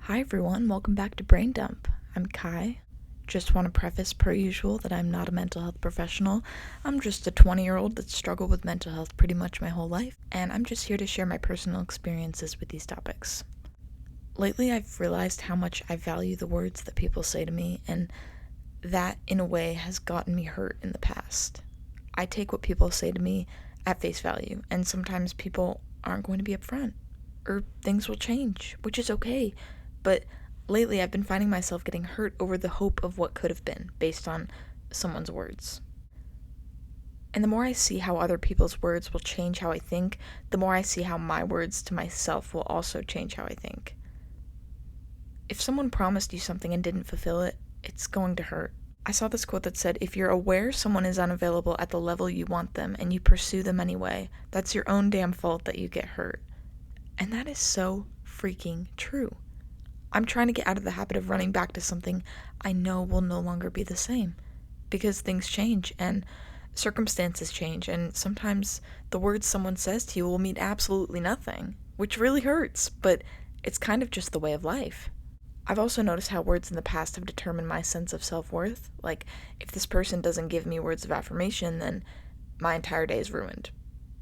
Hi everyone, welcome back to Brain Dump. I'm Kai. Just want to preface per usual that I'm not a mental health professional. I'm just a 20-year-old that's struggled with mental health pretty much my whole life, and I'm just here to share my personal experiences with these topics. Lately, I've realized how much I value the words that people say to me, and that, in a way, has gotten me hurt in the past. I take what people say to me at face value, and sometimes people aren't going to be upfront, or things will change, which is okay. But lately, I've been finding myself getting hurt over the hope of what could have been based on someone's words. And the more I see how other people's words will change how I think, the more I see how my words to myself will also change how I think. If someone promised you something and didn't fulfill it, it's going to hurt. I saw this quote that said, if you're aware someone is unavailable at the level you want them and you pursue them anyway, that's your own damn fault that you get hurt. And that is so freaking true. I'm trying to get out of the habit of running back to something I know will no longer be the same. Because things change and circumstances change, and sometimes the words someone says to you will mean absolutely nothing, which really hurts, but it's kind of just the way of life. I've also noticed how words in the past have determined my sense of self-worth. Like, if this person doesn't give me words of affirmation, then my entire day is ruined.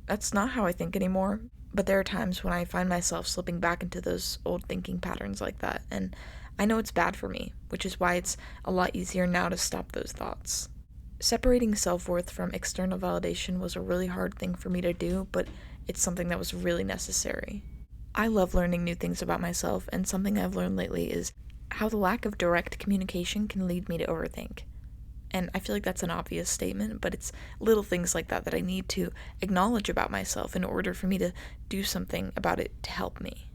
That's not how I think anymore, but there are times when I find myself slipping back into those old thinking patterns like that, and I know it's bad for me, which is why it's a lot easier now to stop those thoughts. Separating self-worth from external validation was a really hard thing for me to do, but it's something that was really necessary. I love learning new things about myself, and something I've learned lately is how the lack of direct communication can lead me to overthink. And I feel like that's an obvious statement, but it's little things like that that I need to acknowledge about myself in order for me to do something about it to help me.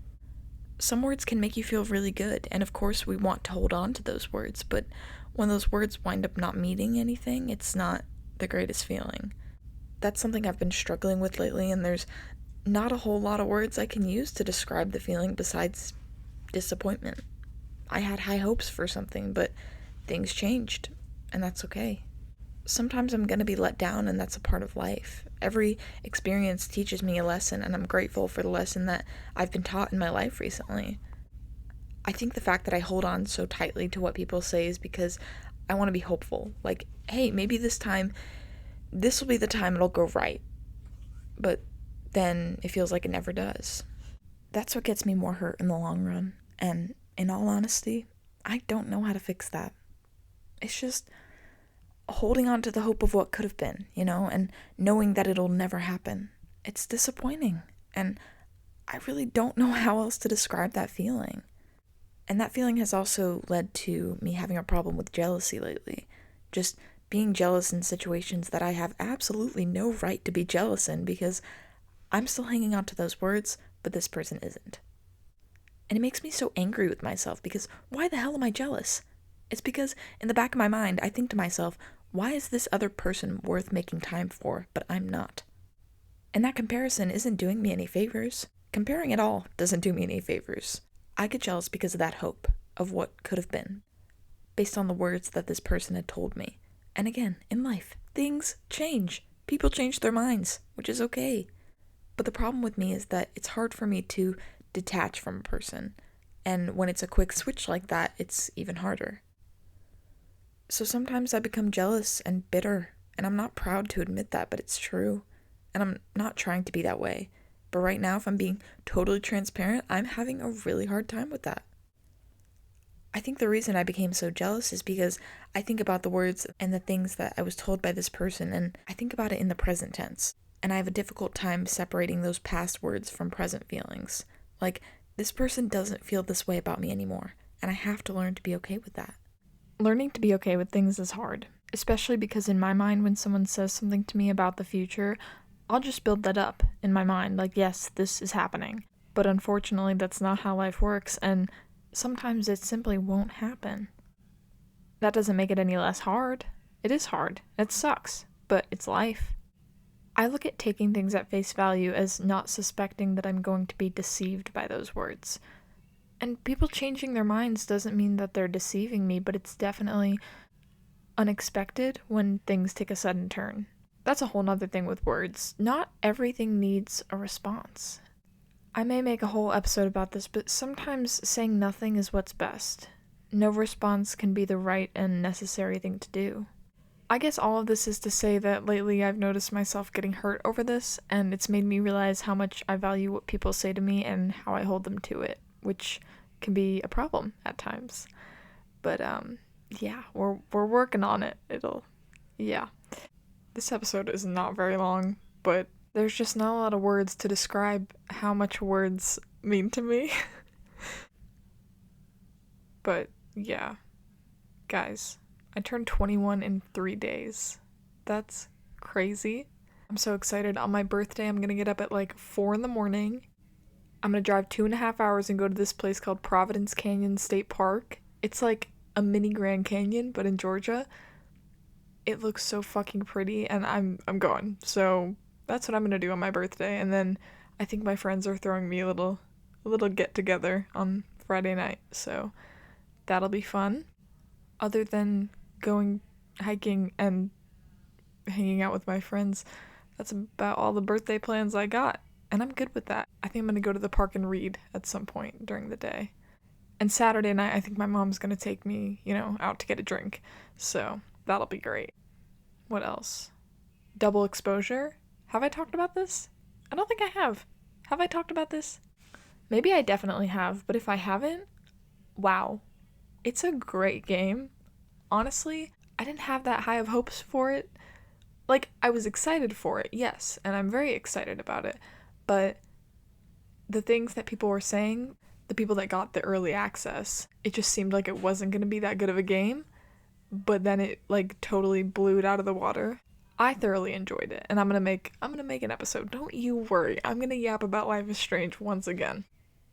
Some words can make you feel really good, and of course we want to hold on to those words, but when those words wind up not meaning anything, it's not the greatest feeling. That's something I've been struggling with lately, and there's not a whole lot of words I can use to describe the feeling besides disappointment. I had high hopes for something, but things changed, and that's okay. Sometimes I'm going to be let down, and that's a part of life. Every experience teaches me a lesson, and I'm grateful for the lesson that I've been taught in my life recently. I think the fact that I hold on so tightly to what people say is because I want to be hopeful. Like, hey, maybe this will be the time it'll go right. But then it feels like it never does. That's what gets me more hurt in the long run. And in all honesty, I don't know how to fix that. It's just holding on to the hope of what could have been, and knowing that it'll never happen. It's disappointing. And I really don't know how else to describe that feeling. And that feeling has also led to me having a problem with jealousy lately. Just being jealous in situations that I have absolutely no right to be jealous in because I'm still hanging on to those words, but this person isn't. And it makes me so angry with myself because why the hell am I jealous? It's because in the back of my mind, I think to myself, why is this other person worth making time for, but I'm not? And that comparison isn't doing me any favors. Comparing at all doesn't do me any favors. I get jealous because of that hope of what could have been, based on the words that this person had told me. And again, in life, things change. People change their minds, which is okay. But the problem with me is that it's hard for me to detach from a person. And when it's a quick switch like that, it's even harder. So sometimes I become jealous and bitter, and I'm not proud to admit that, but it's true. And I'm not trying to be that way. But right now, if I'm being totally transparent, I'm having a really hard time with that. I think the reason I became so jealous is because I think about the words and the things that I was told by this person, and I think about it in the present tense. And I have a difficult time separating those past words from present feelings. Like, this person doesn't feel this way about me anymore, and I have to learn to be okay with that. Learning to be okay with things is hard, especially because in my mind, when someone says something to me about the future, I'll just build that up in my mind, like, yes, this is happening. But unfortunately, that's not how life works, and sometimes it simply won't happen. That doesn't make it any less hard. It is hard. It sucks, but it's life. I look at taking things at face value as not suspecting that I'm going to be deceived by those words. And people changing their minds doesn't mean that they're deceiving me, but it's definitely unexpected when things take a sudden turn. That's a whole nother thing with words. Not everything needs a response. I may make a whole episode about this, but sometimes saying nothing is what's best. No response can be the right and necessary thing to do. I guess all of this is to say that lately I've noticed myself getting hurt over this, and it's made me realize how much I value what people say to me and how I hold them to it, which can be a problem at times. But yeah, we're working on it. Yeah. This episode is not very long, but there's just not a lot of words to describe how much words mean to me. But yeah, guys, I turned 21 in 3 days. That's crazy. I'm so excited. On my birthday, I'm gonna get up at like 4 in the morning. I'm gonna drive 2.5 hours and go to this place called Providence Canyon State Park. It's like a mini Grand Canyon, but in Georgia. It looks so fucking pretty, and I'm going. So that's what I'm gonna do on my birthday, and then I think my friends are throwing me a little get together on Friday night, so that'll be fun. Other than going hiking and hanging out with my friends, that's about all the birthday plans I got, and I'm good with that. I think I'm gonna go to the park and read at some point during the day. And Saturday night, I think my mom's gonna take me, out to get a drink, so that'll be great. What else? Double exposure? Have I talked about this? I don't think I have. Have I talked about this? Maybe I definitely have, but if I haven't, wow. It's a great game. Honestly, I didn't have that high of hopes for it. Like, I was excited for it, yes, and I'm very excited about it, but the things that people were saying, the people that got the early access, it just seemed like it wasn't going to be that good of a game, but then it, like, totally blew it out of the water. I thoroughly enjoyed it, and I'm gonna make an episode. Don't you worry. I'm gonna yap about Life is Strange once again.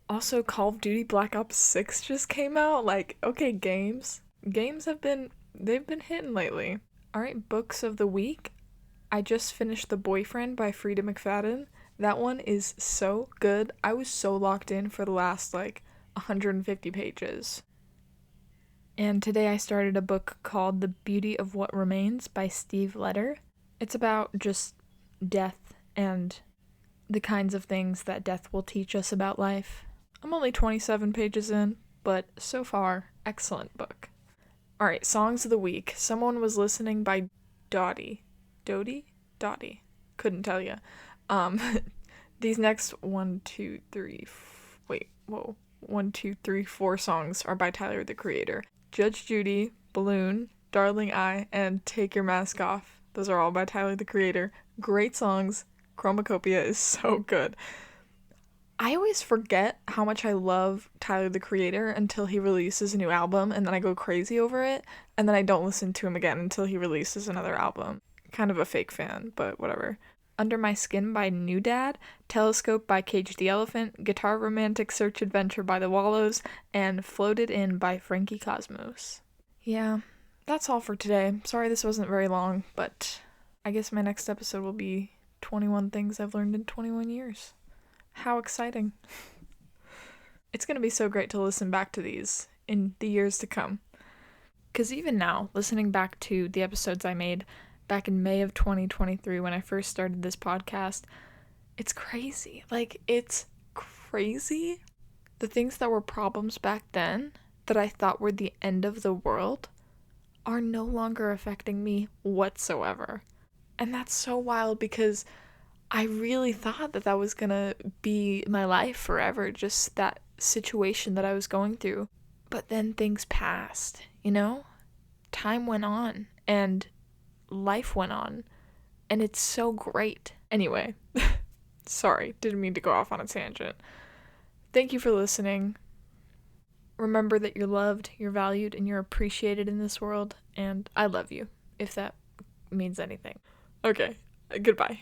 Also, Call of Duty Black Ops 6 just came out. Like, okay, games they've been hitting lately. Alright, books of the week. I just finished The Boyfriend by Frida McFadden. That one is so good. I was so locked in for the last, 150 pages. And today I started a book called The Beauty of What Remains by Steve Letter. It's about just death and the kinds of things that death will teach us about life. I'm only 27 pages in, but so far, excellent book. Alright, songs of the week. Someone was listening by Dottie. Couldn't tell you. These next 1, 2, 3, 4 songs are by Tyler, the Creator. Judge Judy, Balloon, Darling I, and Take Your Mask Off. Those are all by Tyler, the Creator. Great songs. Chromacopia is so good. I always forget how much I love Tyler, the Creator until he releases a new album, and then I go crazy over it, and then I don't listen to him again until he releases another album. Kind of a fake fan, but whatever. Under My Skin by New Dad, Telescope by Cage the Elephant, Guitar Romantic Search Adventure by The Wallows, and Floated In by Frankie Cosmos. Yeah, that's all for today. Sorry this wasn't very long, but I guess my next episode will be 21 things I've learned in 21 years. How exciting. It's gonna be so great to listen back to these in the years to come. Because even now, listening back to the episodes I made back in May of 2023 when I first started this podcast, it's crazy. It's crazy. The things that were problems back then that I thought were the end of the world are no longer affecting me whatsoever. And that's so wild because I really thought that was gonna be my life forever, just that situation that I was going through. But then things passed, Time went on, and life went on, and it's so great. Anyway, sorry, didn't mean to go off on a tangent. Thank you for listening. Remember that you're loved, you're valued, and you're appreciated in this world, and I love you, if that means anything. Okay, goodbye.